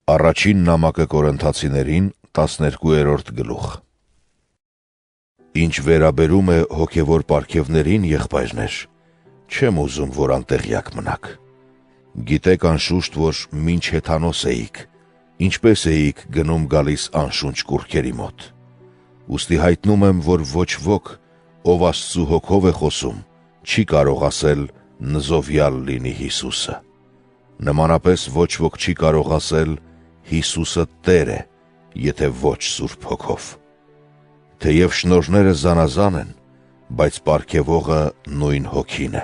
Առաջին նամակը Կորինթացիներին 12-րդ գլուխ։ Ինչ վերաբերում է հոգևոր պարգևներին, եղբայրներ, չեմ ուզում, որ անտեղյակ մնաք։ Գիտեք անշուշտ, որ մինչ հեթանոս էիք, ինչպես էիք գնում գալիս անշունչ կուռքերի մոտ։ Ուստի հայտնում եմ, որ ոչ ոք, ով Աստծու հոգով է խոսում, չի կարող ասել նզովյալ լինի Հիսուսը։ Նմանապես ոչ ոք չի կարող ասել Հիսուսը Տեր է, եթե ոչ Սուրբ Հոգով։ Թեև շնորհները զանազան են, բայց պարգևողը նույն Հոգին է։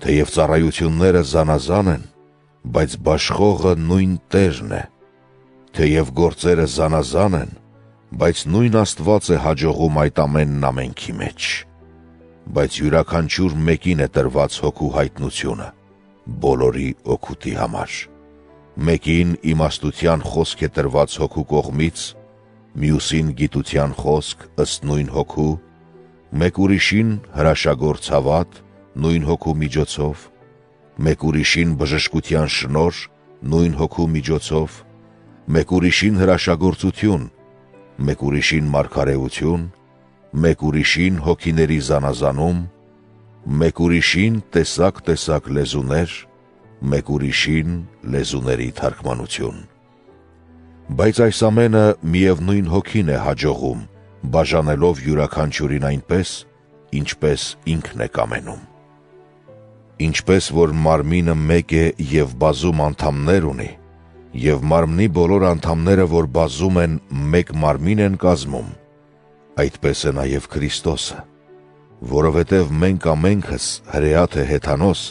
Թեև ծառայությունները զանազան են, բայց բաշխողը նույն Տերն է։ Թեև գործերը զանազան են, բայց նույն Աստված է հաջողում այդ ամենն ամենքի մեջ։ Բայց յուրաքանչյուր մեկին է տրված Հոգու հայտնությունը, բոլորի օգուտի համար։ Մեկին իմաստության խոսք է տրված Հոգու կողմից, մյուսին գիտության խոսք ըստ նույն Հոգու, մեկ ուրիշին հրաշագործ հավատ նույն Հոգու միջոցով, մեկ ուրիշին բժշկության շնորհ նույն Հոգու միջոցով, մեկ ուրիշին հրաշագործություն, մեկ ուրիշին մարգարեություն, մեկ ուրիշին հոգիների զանազանում, մեկ ուրիշին տեսակ լեզուներ, մեկ ուրիշին լեզուների թարգմանություն։ Բայց այս ամենը միևնույն Հոգին է հաջողում, բաժանելով յուրաքանչյուրին այնպես, ինչպես ինքն է կամենում։ Ինչպես որ մարմինը մեկ է և բազում անդամներ ունի, և մարմնի բոլոր անդամները, որ բազում են, մեկ մարմին են կազմում, այդպես է նաև Քրիստոսը, որովհետև մենք ամենքս, հրեա թե հեթանոս,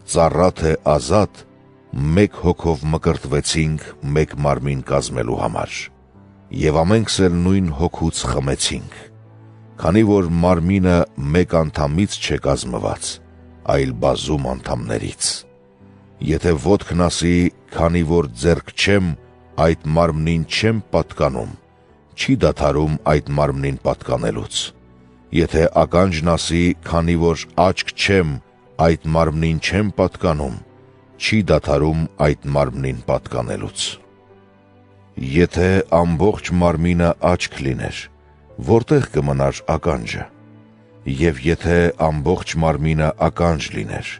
ծառա թե ազատ, մեկ հոգով մկրտվեցինք մեկ մարմին կազմելու համար, և ամենքս էլ նույն Հոգուց խմեցինք, քանի որ մարմինը մեկ անդամից չէ կազմված, այլ բազում անդամներից։ Եթե ոտքն ասի, քանի որ ձեռք չեմ, այդ մարմնին չեմ պատկանում, չի դադարում այդ մարմնին պատկանելուց։ Եթե ականջն ասի, քանի որ աչք չեմ, այդ մարմնին չեմ պատկանում, չի դադարում այդ մարմնին պատկանելուց։ Եթե ամբողջ մարմինը աչք լիներ, որտեղ կմնար ականջը, և եթե ամբողջ մարմինը ականջ լիներ,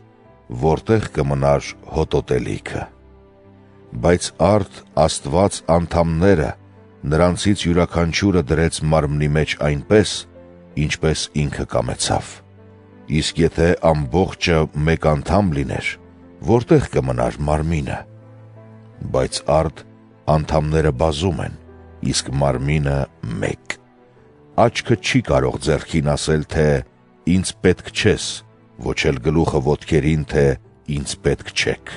որտեղ կմնար հոտոտելիքը։ Բայց արդ Աստված անդամները, նրանցից յուրաքանչյուրը դրեց մարմնի մեջ այնպես, ինչպես ինքը կամեցավ։ Իսկ եթե ամբողջը մեկ անդամ լիներ, որտեղ կմնար մարմինը։ Բայց արդ անդամները բազում են, իսկ մարմինը մեկ։ Աչքը չի կարող ձեռքին ասել, թե ինձ պետք չես, ոչ էլ գլուխը ոտքերին, թե ինձ պետք չեք։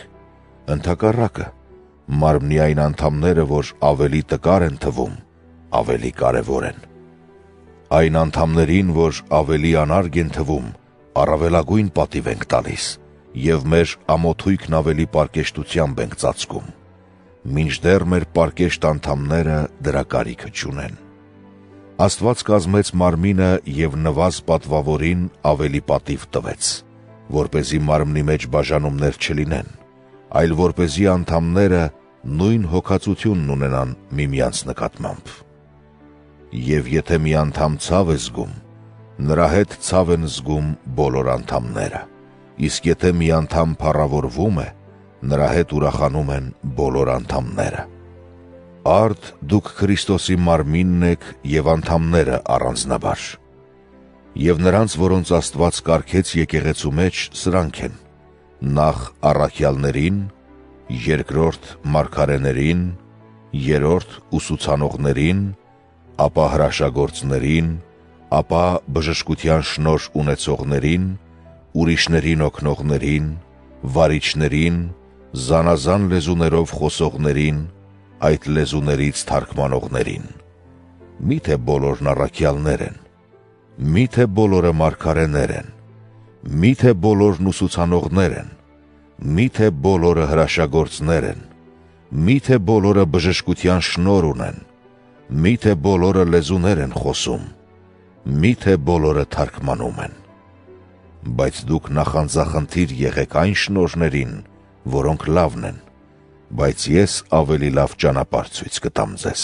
Ընդհակառակը, մարմնի այն անդամները, որ ավելի տկար են թվում, ավելի կարևոր են։ Այն անդամներին, որ ավելի անարգ են թվում, առավելագույն պատիվ ենք տալիս, և մեր ամոթույքն ավելի պարկեշտությամբ ենք ծածկում, մինչդեռ մեր պարկեշտ անդամները դրա կարիքը չունեն։ Աստված կազմեց մարմինը և նվազ պատվավորին ավելի պատիվ տվեց, որպեսզի մարմնի մեջ բաժանումներ չլինեն, այլ որպեսզի անդամները նույն հոգածությունն ունենան միմյանց նկատմամբ։ Եվ եթե մի անդամ ցավ է զգում, նրա հետ ցավ են զգում բոլոր անդամները, իսկ եթե մի անդամ փառավորվում է, նրա հետ ուրախանում են բոլոր անդամները։ Արդ դուք Քրիստոսի մարմինն եք և անդամները առանձնաբար։ Եվ նրանց, որոնց Աստված կարգեց եկեղեցու մեջ, սրանք են. նախ առաքյալներին, երկրորդ մարգարեներին, երրորդ ուսուցանողներին, ապա հրաշագործներին, ապա բժշկության շնորհ ունեցողներին, ուրիշներին օգնողներին, վարիչներին, զանազան լեզուներով խոսողներին, այդ լեզուներից թարգմանողներին։ Միթե բոլորն առաքյալներ են, միթե բոլորը մարգարեներ են, միթե բոլորն ուսուցանողներ են, միթե բոլորը հրաշագործներ են, միթե բոլորը բժշկության շնորհ ունեն, միթե բոլորը լեզուներ են խոսում, միթե բոլորը թարգմանում են։ Բայց դուք նախանձախնդիր եղեք այն շնորհներին, որոնք լավն են, բայց ես ավելի լավ ճանապարհ ցույց կտամ ձեզ։